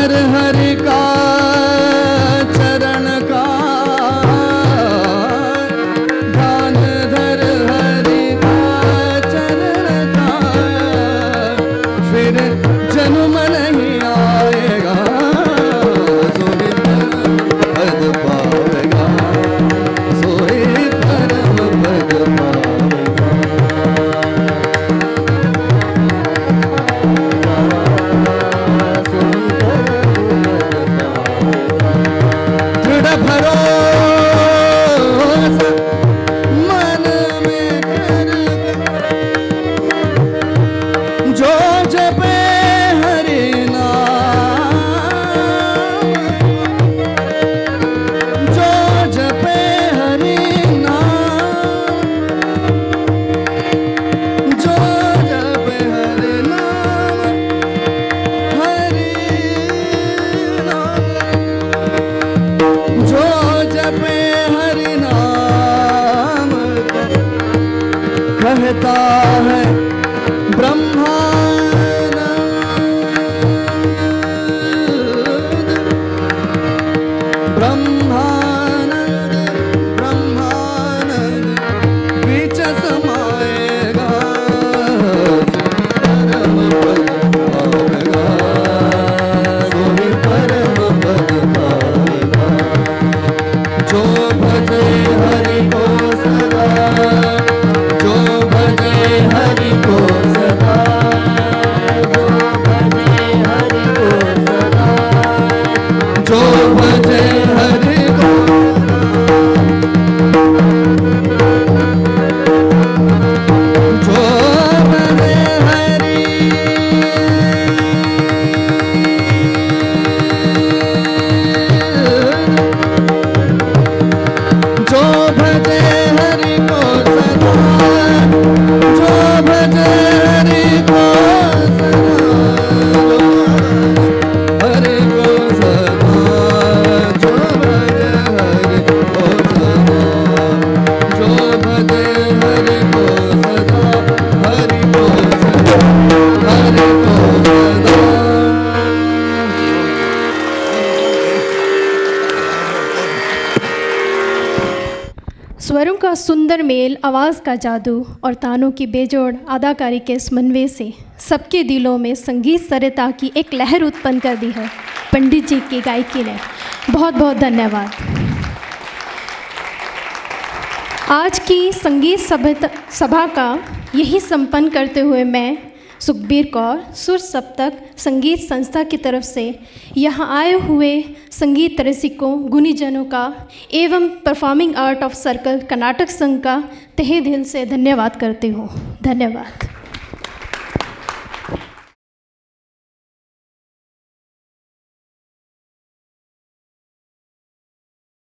धर हरि का चरण का, ध्यान धर हरि का चरण का, फिर जन्म नहीं आएगा, सोई परम पद पावेगा, सोई परम पद पावेगा। दृढ़ भरोसा मन में कर, जो जपे हरि नाम, जो जपे हरि नाम, जो जपे हरि नाम, हरि नाम, जो जपे हरि नाम, कहता है ब्रह्मानंद, ब्रह्मानंद, ब्रह्मानंद बीच समाएगा, परम पद पावेगा, सोई परम पद पावेगा। जो भजे हरि को सदा, जो भजे हरि को सदा, जो भजे हरि को सदा, जो भजे हरि को सदा, जो भजे हरि, जो भजे हरि को सदा, जो भजे हरि को सदा, हरि को सदा, जो भजे हरि को सदा, जो भजे हरि को सदा, हरि को सदा, हरि को सदा। स्वरों का सुंदर मेल, आवाज़ का जादू और तानों की बेजोड़ अदाकारी के समन्वय से सबके दिलों में संगीत सरिता की एक लहर उत्पन्न कर दी है पंडित जी की गायकी ने। बहुत बहुत धन्यवाद। आज की संगीत सभा का यही संपन्न करते हुए मैं सुखबीर कौर सुर सप्तक संगीत संस्था की तरफ से यहाँ आए हुए संगीत रसिकों, गुणीजनों का एवं performing art of circle Karnataka संघ का तहे दिल से धन्यवाद करती हूँ। धन्यवाद।